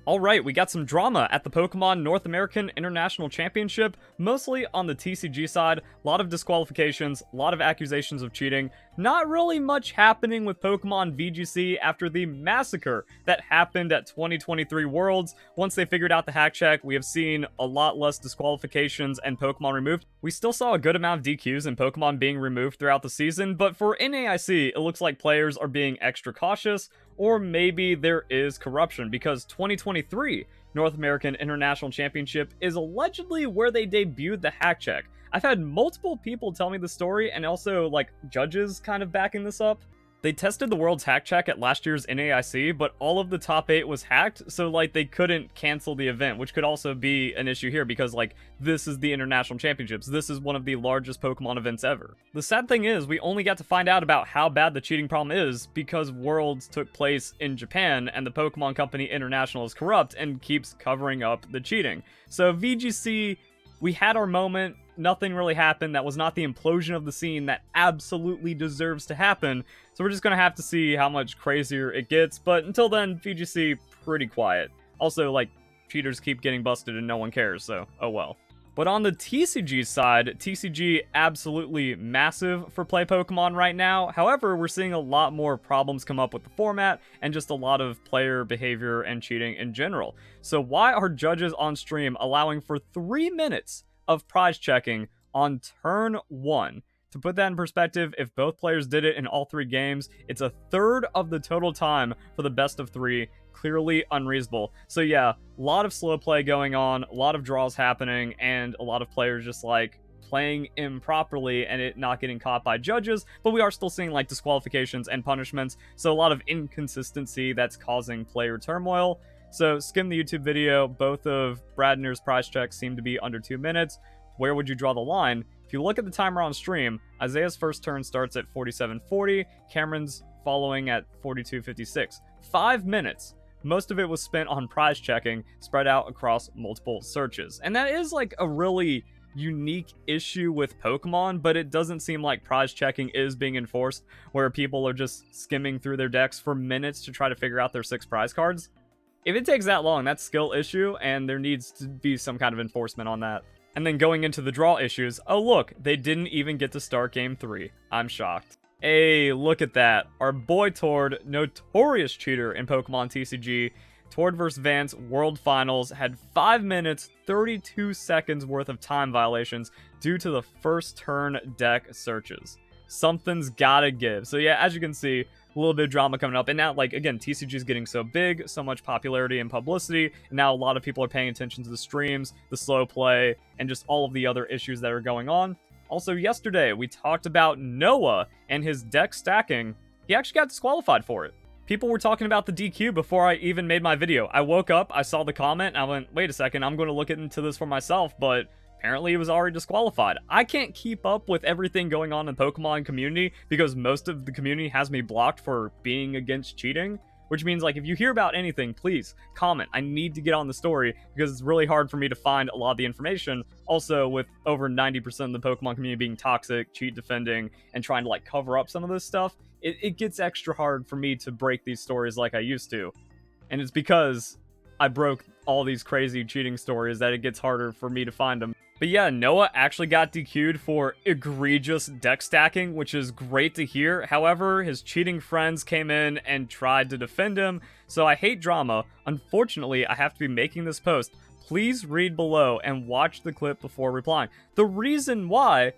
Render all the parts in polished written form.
Alright, we got some drama at the Pokemon North American International Championship, mostly on the TCG side. A lot of disqualifications, a lot of accusations of cheating. Not really much happening with Pokemon VGC after the massacre that happened at 2023 Worlds. Once they figured out the hack check, we have seen a lot less disqualifications and Pokemon removed. We still saw a good amount of DQs and Pokemon being removed throughout the season, but for NAIC, it looks like players are being extra cautious, or maybe there is corruption, because 2023 North American International Championship is allegedly where they debuted the hack check. I've had multiple people tell me the story, and also, judges kind of backing this up. They tested the world's hack check at last year's NAIC, but all of the top 8 was hacked, so, they couldn't cancel the event, which could also be an issue here, because, this is the International Championships. This is one of the largest Pokemon events ever. The sad thing is, we only got to find out about how bad the cheating problem is because Worlds took place in Japan, and the Pokemon Company International is corrupt and keeps covering up the cheating. So, VGC, we had our moment. Nothing really happened. That was not the implosion of the scene that absolutely deserves to happen. So we're just going to have to see how much crazier it gets. But until then, VGC, pretty quiet. Also, cheaters keep getting busted and no one cares, so oh well. But on the TCG side, TCG absolutely massive for play Pokemon right now. However, we're seeing a lot more problems come up with the format and just a lot of player behavior and cheating in general. So why are judges on stream allowing for 3 minutes of prize checking on turn 1? To put that in perspective, if both players did it in all 3 games, it's a third of the total time for the best of 3. Clearly unreasonable. So yeah, a lot of slow play going on, a lot of draws happening, and a lot of players just playing improperly and it not getting caught by judges. But we are still seeing disqualifications and punishments, so a lot of inconsistency that's causing player turmoil. So skim the YouTube video. Both of Bradner's prize checks seem to be under 2 minutes. Where would you draw the line? If you look at the timer on stream, Isaiah's first turn starts at 47:40, Cameron's following at 42:56. 5 minutes. Most of it was spent on prize checking, spread out across multiple searches. And that is a really unique issue with Pokemon, but it doesn't seem like prize checking is being enforced, where people are just skimming through their decks for minutes to try to figure out their 6 prize cards. If it takes that long, that's a skill issue, and there needs to be some kind of enforcement on that. And then going into the draw issues, oh look, they didn't even get to start Game 3. I'm shocked. Hey, look at that. Our boy Tord, notorious cheater in Pokemon TCG, Tord vs. Vance World Finals, had 5 minutes, 32 seconds worth of time violations due to the first turn deck searches. Something's gotta give. So yeah, as you can see, a little bit of drama coming up. And now, again, TCG is getting so big, so much popularity and publicity. And now a lot of people are paying attention to the streams, the slow play, and just all of the other issues that are going on. Also, yesterday, we talked about Noah and his deck stacking. He actually got disqualified for it. People were talking about the DQ before I even made my video. I woke up, I saw the comment, and I went, wait a second, I'm going to look into this for myself, but apparently he was already disqualified. I can't keep up with everything going on in the Pokemon community because most of the community has me blocked for being against cheating, which means if you hear about anything, please comment. I need to get on the story because it's really hard for me to find a lot of the information. Also, with over 90% of the Pokemon community being toxic, cheat defending, and trying to cover up some of this stuff, it gets extra hard for me to break these stories like I used to. And it's because I broke all these crazy cheating stories that it gets harder for me to find them. But yeah, Noah actually got DQ'd for egregious deck stacking, which is great to hear. However, his cheating friends came in and tried to defend him, so I hate drama. Unfortunately, I have to be making this post. Please read below and watch the clip before replying. The reason why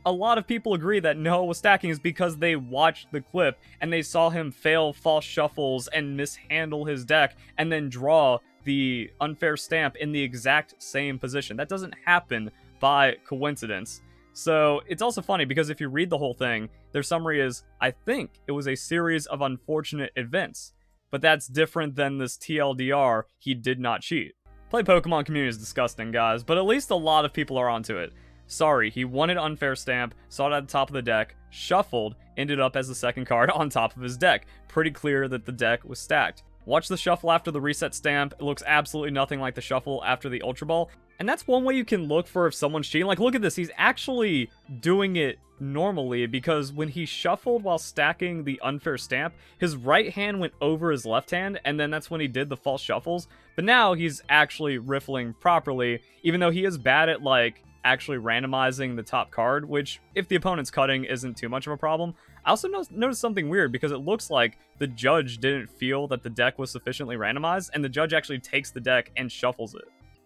a lot of people agree that Noah was stacking is because they watched the clip and they saw him fail false shuffles and mishandle his deck and then draw the unfair stamp in the exact same position. That doesn't happen by coincidence. So it's also funny because if you read the whole thing, their summary is, I think it was a series of unfortunate events. But that's different than this TLDR, he did not cheat. Play Pokemon community is disgusting, guys, but at least a lot of people are onto it. Sorry, he wanted unfair stamp, saw it at the top of the deck, shuffled, ended up as the second card on top of his deck. Pretty clear that the deck was stacked. Watch the shuffle after the reset stamp. It looks absolutely nothing like the shuffle after the Ultra Ball. And that's one way you can look for if someone's cheating. Like, look at this. He's actually doing it normally, because when he shuffled while stacking the unfair stamp, his right hand went over his left hand, and then that's when he did the false shuffles. But now he's actually riffling properly, even though he is bad at, like, actually randomizing the top card, which, if the opponent's cutting, isn't too much of a problem. I also noticed something weird, because it looks like the judge didn't feel that the deck was sufficiently randomized, and the judge actually takes the deck and shuffles it.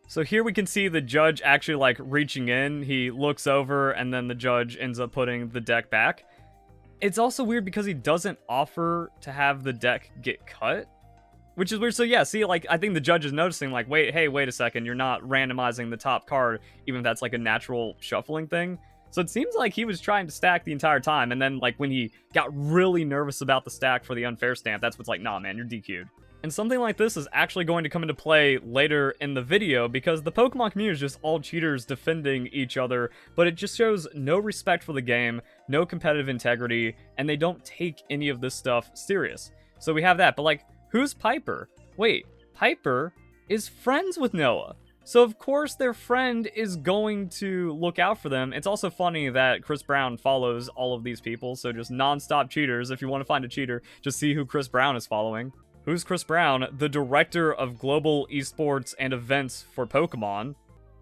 So here we can see the judge actually, like, reaching in. He looks over, and then the judge ends up putting the deck back. It's also weird because he doesn't offer to have the deck get cut, which is weird. So yeah, see, like, I think the judge is noticing, like, wait a second, you're not randomizing the top card, even if that's, like, a natural shuffling thing. So it seems like he was trying to stack the entire time, and then, like, when he got really nervous about the stack for the unfair stamp, that's what's like, nah, man, you're DQ'd. And something like this is actually going to come into play later in the video, because the Pokemon community is just all cheaters defending each other, but it just shows no respect for the game, no competitive integrity, and they don't take any of this stuff serious. So we have that, but, like, who's Piper? Wait, Piper is friends with Noah. So of course their friend is going to look out for them. It's also funny that Chris Brown follows all of these people, so just non-stop cheaters. If you want to find a cheater, just see who Chris Brown is following. Who's Chris Brown? The director of global esports and events for Pokemon.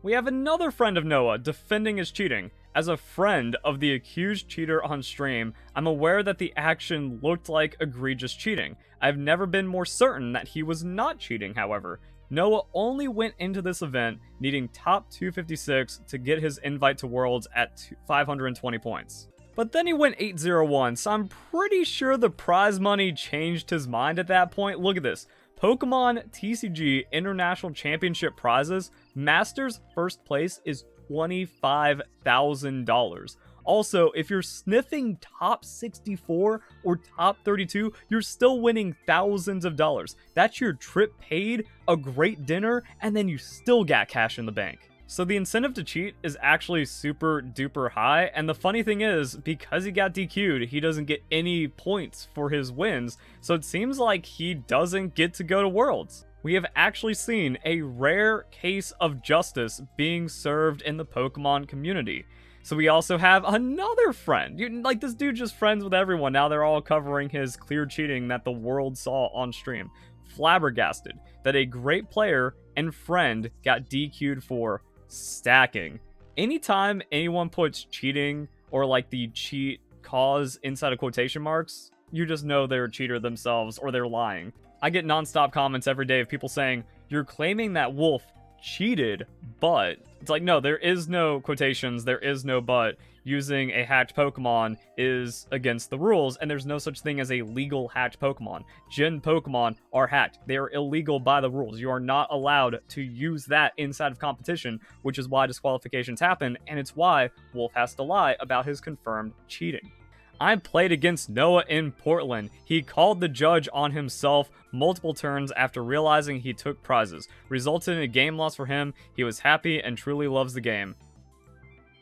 We have another friend of Noah defending his cheating. As a friend of the accused cheater on stream, I'm aware that the action looked like egregious cheating. I've never been more certain that he was not cheating, however. Noah only went into this event needing top 256 to get his invite to Worlds at 520 points. But then he went 8-0-1, so I'm pretty sure the prize money changed his mind at that point. Look at this. Pokemon TCG International Championship prizes, Masters first place is $25,000. Also, if you're sniffing top 64 or top 32, you're still winning thousands of dollars. That's your trip paid, a great dinner, and then you still got cash in the bank. So the incentive to cheat is actually super duper high, and the funny thing is, because he got DQ'd, he doesn't get any points for his wins, so it seems like he doesn't get to go to Worlds. We have actually seen a rare case of justice being served in the Pokemon community. So we also have another friend. Like, this dude just friends with everyone. Now they're all covering his clear cheating that the world saw on stream. Flabbergasted that a great player and friend got DQ'd for stacking. Anytime anyone puts cheating or, like, the cheat cause inside of quotation marks, you just know they're a cheater themselves or they're lying. I get non-stop comments every day of people saying, you're claiming that Wolfe cheated, but it's like, no, there is no quotations, there is no but. Using a hacked Pokemon is against the rules, and there's no such thing as a legal hacked Pokemon. Gen Pokemon are hacked. They are illegal by the rules. You are not allowed to use that inside of competition, which is why disqualifications happen, and it's why Wolfe has to lie about his confirmed cheating. I played against Noah in Portland. He called the judge on himself multiple turns after realizing he took prizes. Resulted in a game loss for him. He was happy and truly loves the game.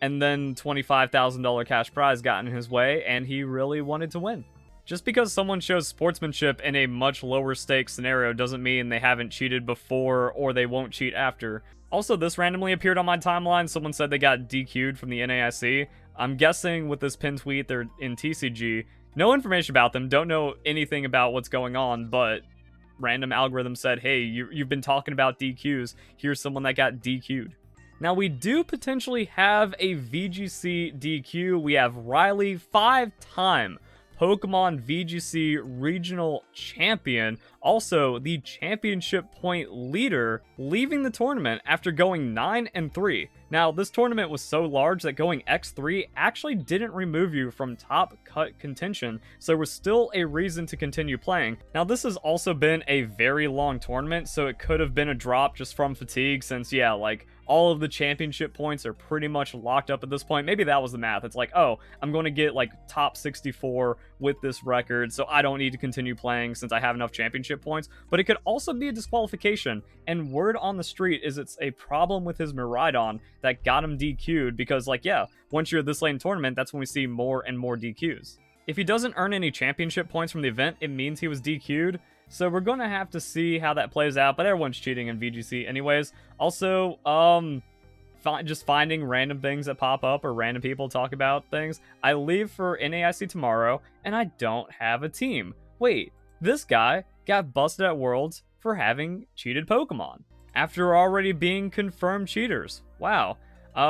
And then $25,000 cash prize got in his way, and he really wanted to win. Just because someone shows sportsmanship in a much lower stakes scenario doesn't mean they haven't cheated before or they won't cheat after. Also, this randomly appeared on my timeline. Someone said they got DQ'd from the NAIC. I'm guessing with this pin tweet, they're in TCG. No information about them, don't know anything about what's going on, but random algorithm said, hey, you've been talking about DQs. Here's someone that got DQ'd. Now, we do potentially have a VGC DQ. We have Riley, 5-time Pokemon VGC regional champion, also the championship point leader, leaving the tournament after going 9-3. Now, this tournament was so large that going X3 actually didn't remove you from top cut contention, so there was still a reason to continue playing. Now, this has also been a very long tournament, so it could have been a drop just from fatigue, since, yeah, like, all of the championship points are pretty much locked up at this point. Maybe that was the math. It's like, oh, I'm going to get, like, top 64 with this record, so I don't need to continue playing since I have enough championship points. But it could also be a disqualification, and word on the street is it's a problem with his Miraidon that got him DQ'd, because, like, yeah, once you're this late in tournament, that's when we see more and more DQs. If he doesn't earn any championship points from the event, it means he was DQ'd. So we're going to have to see how that plays out, but everyone's cheating in VGC anyways. Also, just finding random things that pop up or random people talk about things. I leave for NAIC tomorrow, and I don't have a team. Wait, this guy got busted at Worlds for having cheated Pokemon after already being confirmed cheaters. Wow.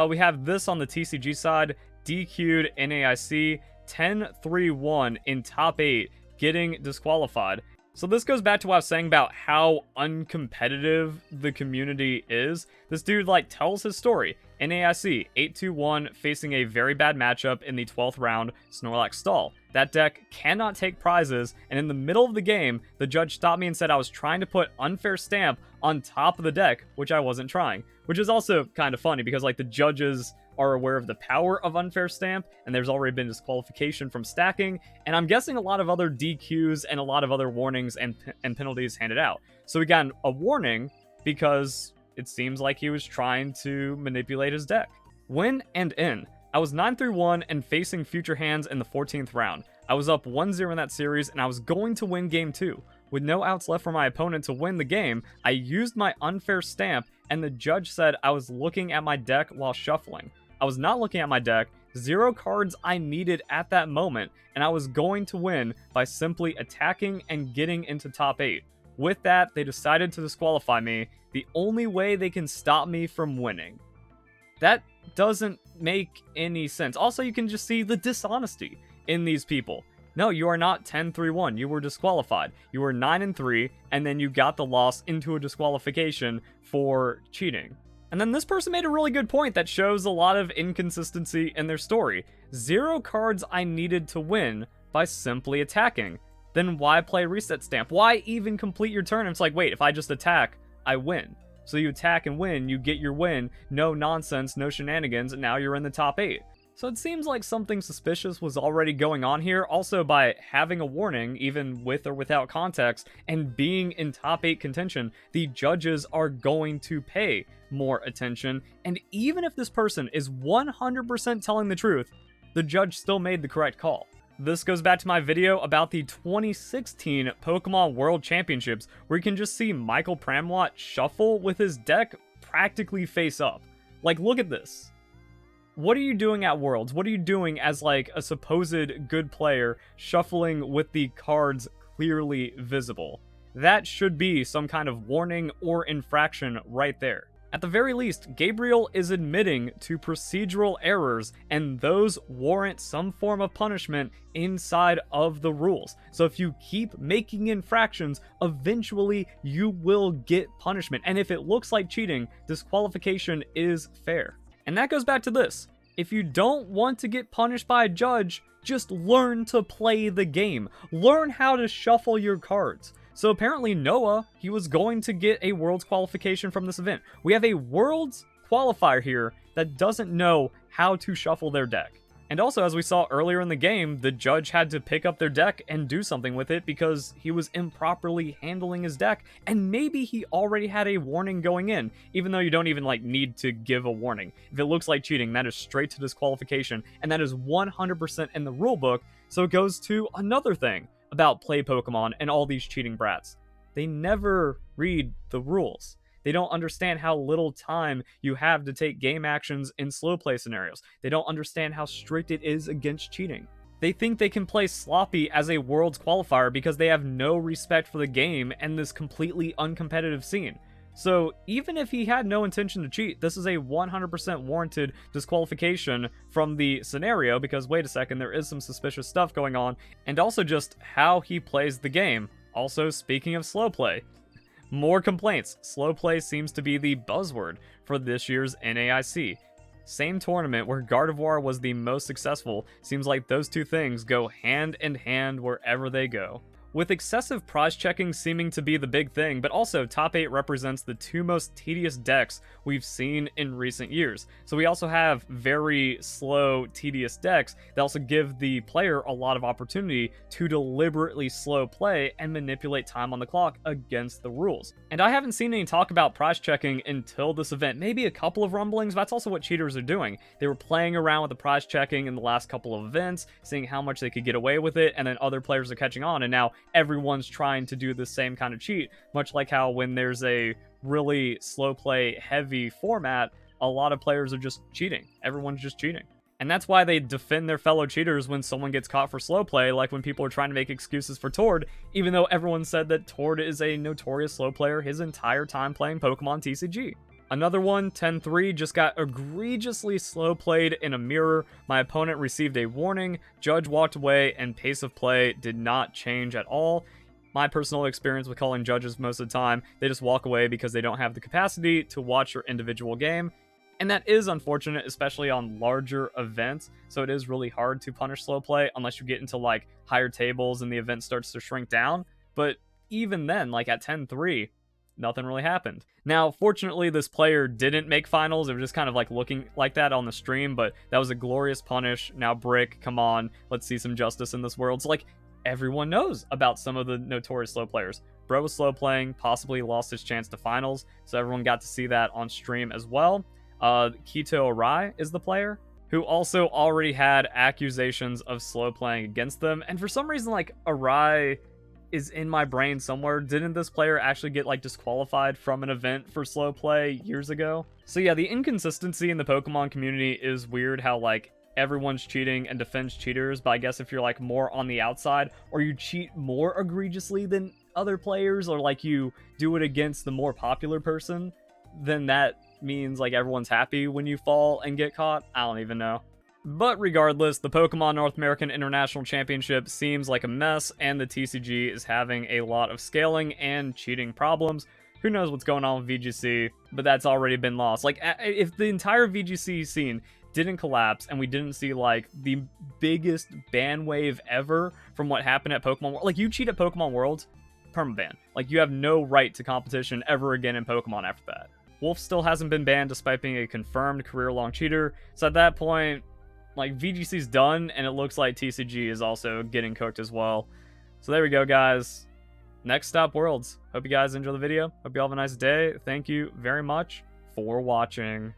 We have this on the TCG side, DQ'd NAIC 10-3-1 in top 8, getting disqualified. So this goes back to what I was saying about how uncompetitive the community is. This dude tells his story. NAIC 8-2-1 facing a very bad matchup in the 12th round, Snorlax Stall. That deck cannot take prizes, and in the middle of the game, the judge stopped me and said I was trying to put Unfair Stamp on top of the deck, which I wasn't trying. Which is also kind of funny because the judges are aware of the power of Unfair Stamp, and there's already been disqualification from stacking, and I'm guessing a lot of other DQs and a lot of other warnings and penalties handed out. So we got a warning because it seems like he was trying to manipulate his deck. Win and in. I was 9-1 and facing future hands in the 14th round. I was up 1-0 in that series, and I was going to win game 2. With no outs left for my opponent to win the game, I used my Unfair Stamp, and the judge said I was looking at my deck while shuffling. I was not looking at my deck, 0 cards I needed at that moment, and I was going to win by simply attacking and getting into top 8. With that, they decided to disqualify me, the only way they can stop me from winning. That doesn't make any sense. Also, you can just see the dishonesty in these people. No, you are not 10-3-1. You were disqualified. You were 9-3, and then you got the loss into a disqualification for cheating. And then this person made a really good point that shows a lot of inconsistency in their story. 0 cards I needed to win by simply attacking. Then why play Reset Stamp? Why even complete your turn? It's wait, if I just attack, I win. So you attack and win, you get your win, no nonsense, no shenanigans, and now you're in the top 8. So it seems like something suspicious was already going on here. Also, by having a warning, even with or without context, and being in top 8 contention, the judges are going to pay more attention. And even if this person is 100% telling the truth, the judge still made the correct call. This goes back to my video about the 2016 Pokemon World Championships, where you can just see Michael Pramwat shuffle with his deck practically face up. Look at this. What are you doing at Worlds? What are you doing as a supposed good player shuffling with the cards clearly visible? That should be some kind of warning or infraction right there. At the very least, Gabriel is admitting to procedural errors, and those warrant some form of punishment inside of the rules. So if you keep making infractions, eventually you will get punishment. And if it looks like cheating, disqualification is fair. And that goes back to this. If you don't want to get punished by a judge, just learn to play the game. Learn how to shuffle your cards. So apparently Noah, he was going to get a Worlds qualification from this event. We have a Worlds qualifier here that doesn't know how to shuffle their deck. And also, as we saw earlier in the game, the judge had to pick up their deck and do something with it because he was improperly handling his deck, and maybe he already had a warning going in, even though you don't even need to give a warning. If it looks like cheating, that is straight to disqualification, and that is 100% in the rulebook. So it goes to another thing about play Pokemon and all these cheating brats. They never read the rules. They don't understand how little time you have to take game actions in slow play scenarios. They don't understand how strict it is against cheating. They think they can play sloppy as a Worlds qualifier because they have no respect for the game and this completely uncompetitive scene. So even if he had no intention to cheat, this is a 100% warranted disqualification from the scenario because, wait a second, there is some suspicious stuff going on, and also just how he plays the game. Also, speaking of slow play, more complaints. Slow play seems to be the buzzword for this year's NAIC. Same tournament where Gardevoir was the most successful, seems like those two things go hand in hand wherever they go. With excessive prize checking seeming to be the big thing, but also top 8 represents the 2 most tedious decks we've seen in recent years. So we also have very slow, tedious decks that also give the player a lot of opportunity to deliberately slow play and manipulate time on the clock against the rules. And I haven't seen any talk about prize checking until this event. Maybe a couple of rumblings, but that's also what cheaters are doing. They were playing around with the prize checking in the last couple of events, seeing how much they could get away with it, and then other players are catching on, and now everyone's trying to do the same kind of cheat, much like how when there's a really slow play heavy format, a lot of players are just cheating. Everyone's just cheating. And that's why they defend their fellow cheaters when someone gets caught for slow play, like when people are trying to make excuses for Tord, even though everyone said that Tord is a notorious slow player his entire time playing Pokemon TCG. Another one, 10-3, just got egregiously slow played in a mirror. My opponent received a warning, judge walked away, and pace of play did not change at all. My personal experience with calling judges most of the time, they just walk away because they don't have the capacity to watch your individual game. And that is unfortunate, especially on larger events, so it is really hard to punish slow play unless you get into like higher tables and the event starts to shrink down. But even then, like at 10-3, nothing really happened. Now, fortunately, this player didn't make finals. It was just kind of like looking like that on the stream, but that was a glorious punish. Now, Brick, come on, let's see some justice in this world. So, like, everyone knows about some of the notorious slow players. Bro was slow playing, possibly lost his chance to finals, so everyone got to see that on stream as well. Kito Arai is the player who also already had accusations of slow playing against them, and for some reason, like, Arai is in my brain somewhere. Didn't this player actually get like disqualified from an event for slow play years ago? So yeah, the inconsistency in the Pokemon community is weird, how like everyone's cheating and defends cheaters, but I guess if you're like more on the outside, or you cheat more egregiously than other players, or like you do it against the more popular person, then that means like everyone's happy when you fall and get caught. I don't even know. But regardless, the Pokemon North American International Championship seems like a mess, and the TCG is having a lot of scaling and cheating problems. Who knows what's going on with VGC, but that's already been lost. Like, if the entire VGC scene didn't collapse and we didn't see like the biggest ban wave ever from what happened at Pokemon World, like you cheat at Pokemon World, permaban. Like you have no right to competition ever again in Pokemon after that. Wolfe still hasn't been banned despite being a confirmed career-long cheater, so at that point, like, VGC's done, and it looks like TCG is also getting cooked as well. So there we go, guys. Next stop, Worlds. Hope you guys enjoy the video. Hope you all have a nice day. Thank you very much for watching.